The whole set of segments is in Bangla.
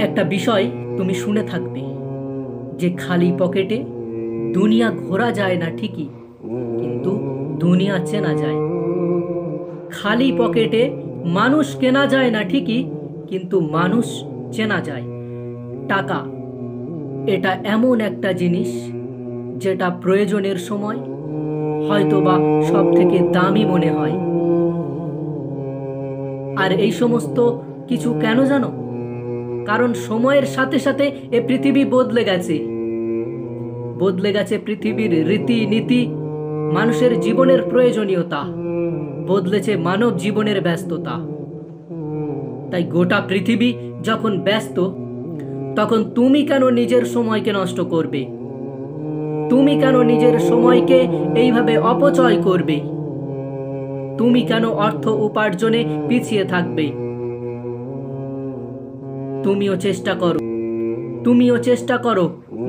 একটা বিষয় তুমি শুনে থাকবে যে খালি পকেটে দুনিয়া ঘোরা যায় না ঠিকই, কিন্তু দুনিয়া চেনা যায়। খালি পকেটে মানুষ কেনা যায় না ঠিকই, কিন্তু মানুষ চেনা যায়। টাকা এটা এমন একটা জিনিস যেটা প্রয়োজনের সময় হয়তোবা সব থেকে দামি মনে হয়। আর এই সমস্ত কিছু কেন জানো? কারণ সময়ের সাথে সাথে এ পৃথিবী বদলে গেছে। বদলে গেছে পৃথিবীর রীতিনীতি, মানুষের জীবনের প্রয়োজনীয়তা, বদলেছে মানব জীবনের ব্যস্ততা। তাই গোটা পৃথিবী যখন ব্যস্ত, তখন তুমি কেন নিজের সময়কে নষ্ট করবে? তুমি কেন নিজের সময়কে এইভাবে অপচয় করবে? তুমি কেন অর্থ উপার্জনে পিছিয়ে থাকবে? তুমিও চেষ্টা করো,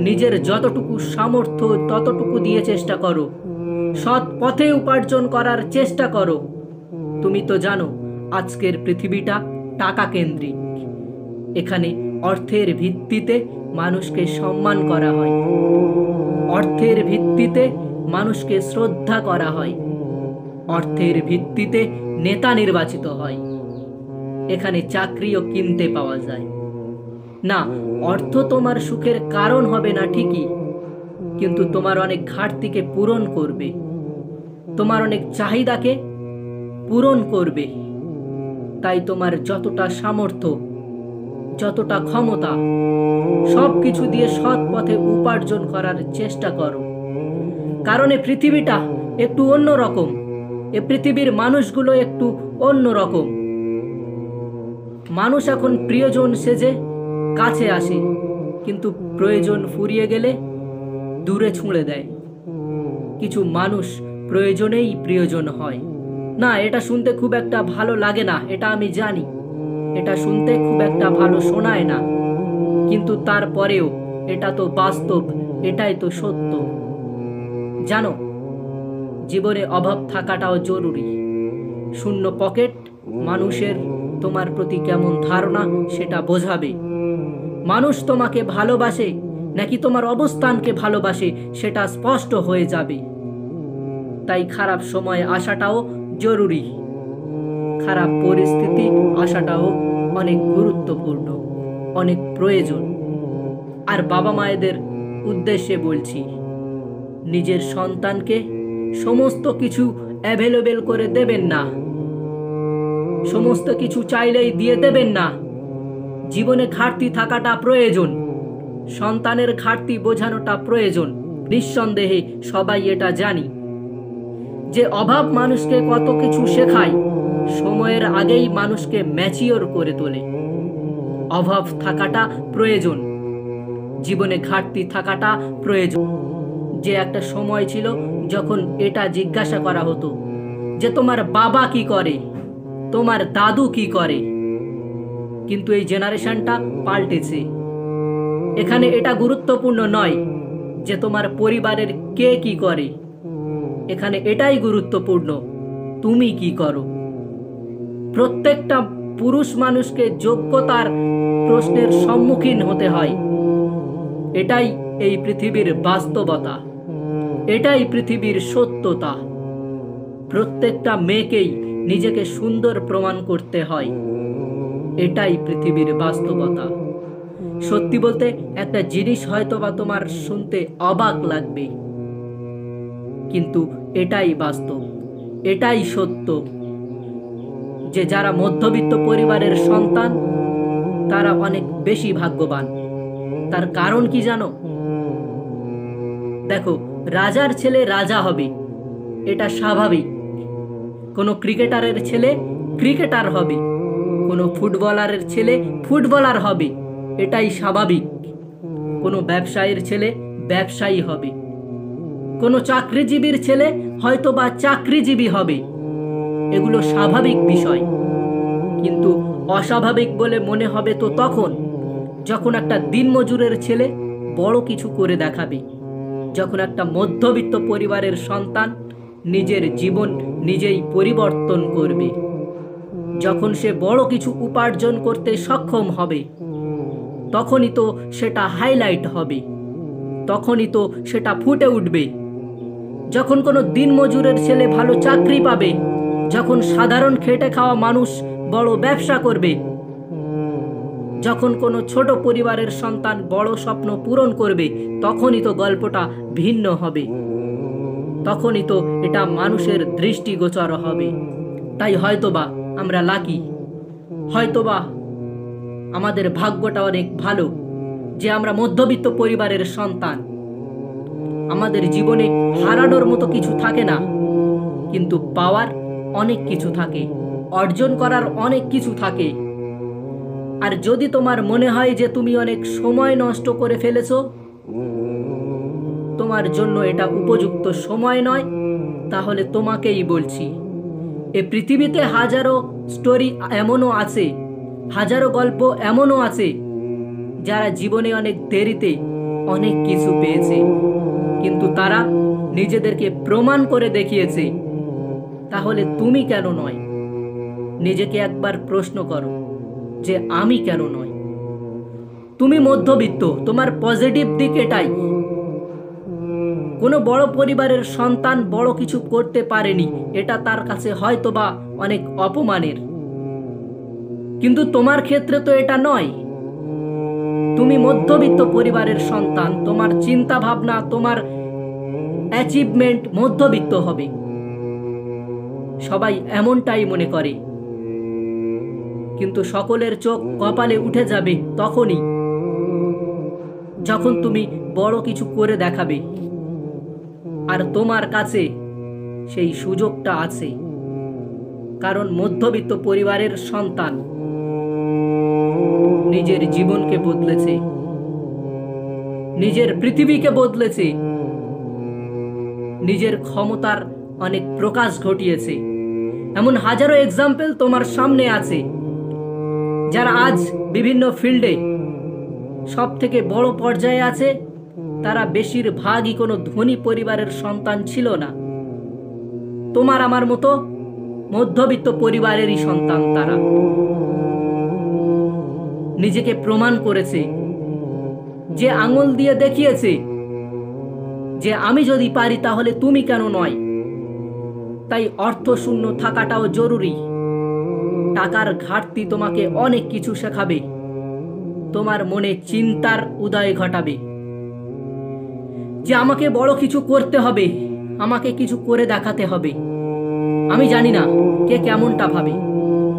নিজের যতটুকু সামর্থ্য ততটুকু দিয়ে চেষ্টা করো, সৎ পথে উপার্জন করার চেষ্টা করো। তুমি তো জানো আজকের পৃথিবীটা টাকা কেন্দ্রিক। এখানে অর্থের ভিত্তিতে মানুষকে সম্মান করা হয়, অর্থের ভিত্তিতে মানুষকে শ্রদ্ধা করা হয়, অর্থের ভিত্তিতে নেতা নির্বাচিত হয়। এখানে চাকরিও কিনতে পাওয়া যায় না। অর্থ তোমার সুখের কারণ হবে না ঠিকই, কিন্তু তোমার অনেক ঘাটতিকে পূরণ করবে, তোমার অনেক চাহিদাকে পূরণ করবে। তাই তোমার যতটা সামর্থ্য, যতটা ক্ষমতা, সব কিছু দিয়ে সৎ পথে উপার্জন করার চেষ্টা করো। কারণ এ পৃথিবীটা একটু অন্যরকম, এ পৃথিবীর মানুষগুলো একটু অন্যরকম। মানুষ এখন প্রিয়জন সেজে কাছে আসে, কিন্তু প্রয়োজন ফুরিয়ে গেলে দূরে ছুঁড়ে দেয়। কিছু মানুষ প্রয়োজনেই প্রিয়জন হয় না। এটা শুনতে খুব একটা ভালো লাগে না, এটা আমি জানি। এটা শুনতে খুব একটা ভালো শোনায় না, কিন্তু তারপরেও এটা তো বাস্তব, এটাই তো সত্য। জানো, জীবনে অভাব থাকাটাও জরুরি। শূন্য পকেট মানুষের তোমার প্রতি কেমন ধারণা সেটা বোঝাবে। মানুষ তোমাকে ভালোবাসে নাকি তোমার অবস্থানকে ভালোবাসে সেটা স্পষ্ট হয়ে যাবে। তাই খারাপ সময় আসাটাও জরুরি, খারাপ পরিস্থিতি আসাটাও অনেক গুরুত্বপূর্ণ, অনেক প্রয়োজন। আর বাবা মায়েদের উদ্দেশ্যে বলছি, নিজের সন্তানকে সমস্ত কিছু অ্যাভেলেবেল করে দেবেন না, সমস্ত কিছু চাইলেই দিয়ে দেবেন না। জীবনে ঘাটতি থাকাটা প্রয়োজন, সন্তানের ঘাটতি বোঝানোটা প্রয়োজন। নিঃসন্দেহে সবাই এটা জানি যে অভাব মানুষকে কত কিছু শেখায়, সময়ের আগেই মানুষকে ম্যাচিওর করে তোলে। অভাব থাকাটা প্রয়োজন, জীবনে ঘাটতি থাকাটা প্রয়োজন। যে একটা সময় ছিল যখন এটা জিজ্ঞাসা করা হতো যে তোমার বাবা কি করে, তোমার দাদু কি করে, কিন্তু এই জেনারেশনটা পাল্টেছে। এখানে এটা গুরুত্বপূর্ণ নয় যে তোমার পরিবারের কে কি করে, এখানে এটাই গুরুত্বপূর্ণ তুমি কি করো। প্রত্যেকটা পুরুষ মানুষকে যোগ্যতার প্রশ্নের সম্মুখীন হতে হয়। এটাই এই পৃথিবীর বাস্তবতা, এটাই পৃথিবীর সত্যতা। প্রত্যেকটা মেয়েকেই নিজেকে সুন্দর প্রমাণ করতে হয়, এটাই পৃথিবীর বাস্তবতা। সত্যি বলতে একটা জিনিস হয়তোবা তোমার শুনতে অবাক লাগবে, কিন্তু এটাই বাস্তব, এটাই সত্য যে যারা মধ্যবিত্ত পরিবারের সন্তান তারা অনেক বেশি ভাগ্যবান। তার কারণ কি জানো? দেখো, রাজার ছেলে রাজা হবে, এটা স্বাভাবিক। কোনো ক্রিকেটারের ছেলে ক্রিকেটার হবে, কোনো ফুটবলারের ছেলে ফুটবলার হবে, এটাই স্বাভাবিক। কোনো ব্যবসায়ীর ছেলে ব্যবসায়ী হবে, কোনো চাকরিজীবীর ছেলে হয়তোবা চাকরিজীবী হবে, এগুলো স্বাভাবিক বিষয়। কিন্তু অস্বাভাবিক বলে মনে হবে তো তখন যখন একটা দিনমজুরের ছেলে বড় কিছু করে দেখাবে, যখন একটা মধ্যবিত্ত পরিবারের সন্তান নিজের জীবন নিজেই পরিবর্তন করবে, যখন সে বড় কিছু উপার্জন করতে সক্ষম হবে, তখনই তো সেটা হাইলাইট হবে, তখনই তো সেটা ফুটে উঠবে। যখন কোনো দিনমজুরের ছেলে ভালো চাকরি পাবে, যখন সাধারণ খেটে খাওয়া মানুষ বড় ব্যবসা করবে, যখন কোনো ছোট পরিবারের সন্তান বড় স্বপ্ন পূরণ করবে, তখনই তো গল্পটা ভিন্ন হবে, তখনই তো এটা মানুষের দৃষ্টিগোচর হবে। তাই হয়তোবা আমরা লাকি, হয়তোবা আমাদের ভাগ্যটা অনেক ভালো যে আমরা মধ্যবিত্ত পরিবারের সন্তান। আমাদের জীবনে হারানোর মতো কিছু থাকে না, কিন্তু পাওয়ার অনেক কিছু থাকে, অর্জন করার অনেক কিছু থাকে। আর যদি তোমার মনে হয় যে তুমি অনেক সময় নষ্ট করে ফেলেছো, তোমার জন্য এটা উপযুক্ত সময় নয়, তাহলে তোমাকেই বলছি, এ পৃথিবীতে হাজারো স্টোরি এমনও আছে, হাজারো গল্প এমনও আছে যারা জীবনে অনেক দেরিতে অনেক কিছু পেয়েছে, কিন্তু তারা নিজেদেরকে প্রমাণ করে দেখিয়েছে। তাহলে তুমি কেন নয়? নিজেকে একবার প্রশ্ন করো যে আমি কেন নয়? তুমি মধ্যবিত্ত, তোমার পজিটিভ দিক এটাই। কোনো বড় পরিবারের সন্তান বড় কিছু করতে পারেনি, এটা তার কাছে হয়তোবা অনেক অপমানের, কিন্তু তোমার ক্ষেত্রে তো এটা নয়। তুমি মধ্যবিত্ত পরিবারের সন্তান, তোমার চিন্তা ভাবনা, তোমার অ্যাচিভমেন্ট মধ্যবিত্ত হবে। সবাই এমনটাই মনে করে, কিন্তু সকলের চোখ কপালে উঠে যাবে তখনই যখন তুমি বড় কিছু করে দেখাবে, আর তোমার কাছে সেই সুযোগটা আছে। কারণ মধ্যবিত্ত পরিবারের সন্তান নিজের জীবনকে বদলেছে, নিজের পৃথিবীকে বদলেছে, নিজের ক্ষমতার অনেক প্রকাশ ঘটিয়েছে। এমন হাজারো এক্সাম্পল তোমার সামনে আছে, যারা আজ বিভিন্ন ফিল্ডে সব থেকে বড় পর্যায়ে আছে, তারা বেশিরভাগই কোনো ধনী পরিবারের সন্তান ছিল না। তোমার আমার মতো মধ্যবিত্ত পরিবারেরই সন্তান তারা। নিজেকে প্রমাণ করেছে, যে আঙুল দিয়ে দেখিয়েছে যে আমি যদি পারি তাহলে তুমি কেন নয়। তাই অর্থশূন্য থাকাটাও জরুরি। টাকার ঘাটতি তোমাকে অনেক কিছু শেখাবে, তোমার মনে চিন্তার উদয় ঘটাবে যে আমাকে বড় কিছু করতে হবে, আমাকে কিছু করে দেখাতে হবে। আমি জানি না কে কেমনটা ভাবে,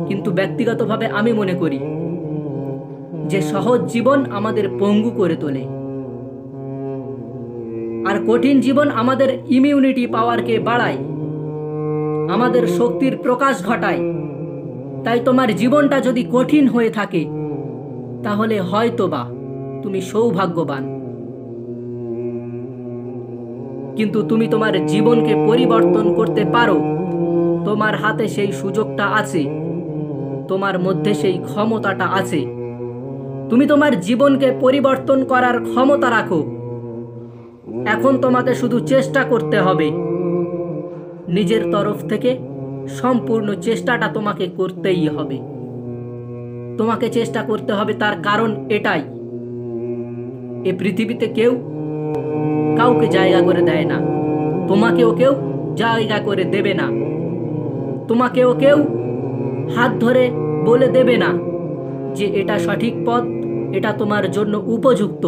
কিন্তু ব্যক্তিগতভাবে আমি মনে করি যে সহজ জীবন আমাদের পঙ্গু করে তোলে, আর কঠিন জীবন আমাদের ইমিউনিটি পাওয়ারকে বাড়ায়, আমাদের শক্তির প্রকাশ ঘটায়। তাই তোমার জীবনটা যদি কঠিন হয়ে থাকে, তাহলে হয়তোবা তুমি সৌভাগ্যবান, কিন্তু তুমি তোমার জীবনকে পরিবর্তন করতে পারো। তোমার হাতে সেই সুযোগটা আছে, তোমার মধ্যে সেই ক্ষমতাটা আছে। তুমি তোমার জীবনকে পরিবর্তন করার ক্ষমতা রাখো। এখন তোমাকে শুধু চেষ্টা করতে হবে, নিজের তরফ থেকে সম্পূর্ণ চেষ্টাটা তোমাকে করতেই হবে। তোমাকে চেষ্টা করতে হবে, তার কারণ এটাই, এ পৃথিবীতে কেউ কাউকে জায়গা করে দেয় না, তোমাকেও কেউ জায়গা করে দেবে না, তোমাকেও কেউ হাত ধরে বলে দেবে না যে এটা সঠিক পথ, এটা তোমার জন্য উপযুক্ত,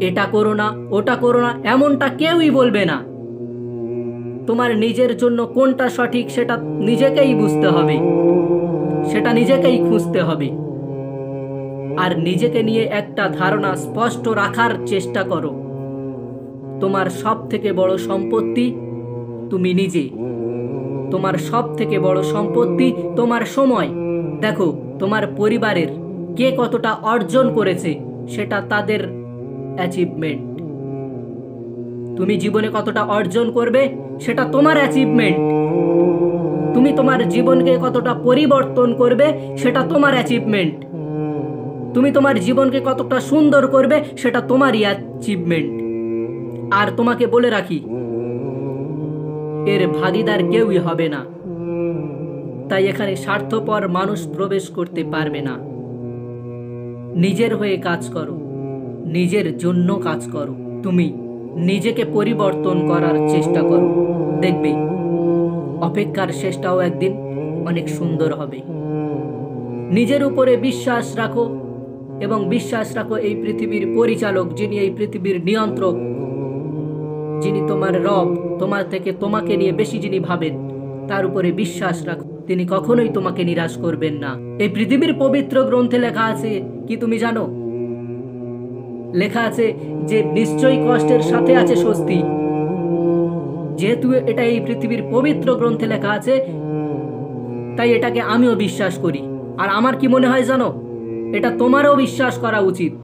এটা করো না, ওটা করো না, এমনটা কেউই বলবে না। তোমার নিজের জন্য কোনটা সঠিক সেটা নিজেকেই বুঝতে হবে, সেটা নিজেকেই খুঁজতে হবে। আর নিজেকে নিয়ে একটা ধারণা স্পষ্ট রাখার চেষ্টা করো। তোমার সব থেকে বড় সম্পত্তি তুমি নিজে, তোমার সব থেকে বড় সম্পত্তি তোমার সময়। দেখো তোমার পরিবারের কে কতটা অর্জন করেছে সেটা তাদের অ্যাচিভমেন্ট, তুমি জীবনে কতটা অর্জন করবে সেটা তোমার অ্যাচিভমেন্ট, তুমি তোমার জীবনকে কতটা পরিবর্তন করবে সেটা তোমার অ্যাচিভমেন্ট, তুমি তোমার জীবনকে কতটা সুন্দর করবে সেটা তোমারই অ্যাচিভমেন্ট। আর তোমাকে বলে রাখি, এর ভাগীদার কেউই হবে না, তাই এখানে স্বার্থপর মানুষ প্রবেশ করতে পারবে না। নিজের হয়ে কাজ করো, নিজের জন্য কাজ করো। তুমি নিজেকে পরিবর্তন করার চেষ্টা করো, দেখবে অপেক্ষার শেষটাও একদিন অনেক সুন্দর হবে। নিজের উপরে বিশ্বাস রাখো এবং বিশ্বাস রাখো এই পৃথিবীর পরিচালক, যিনি এই পৃথিবীর নিয়ন্ত্রক, যিনি তোমার রব, তোমার থেকে তোমাকে নিয়ে বেশি যিনি ভাবেন, তার উপরে বিশ্বাস রাখো। তিনি কখনোই তোমাকে নিরাশ করবেন না। এই পৃথিবীর পবিত্র গ্রন্থে লেখা আছে কি তুমি জানো? লেখা আছে যে নিশ্চয়ই কষ্টের সাথে আছে স্বস্তি। যেহেতু এটা এই পৃথিবীর পবিত্র গ্রন্থে লেখা আছে, তাই এটাকে আমিও বিশ্বাস করি। আর আমার কি মনে হয় জানো, এটা তোমারও বিশ্বাস করা উচিত।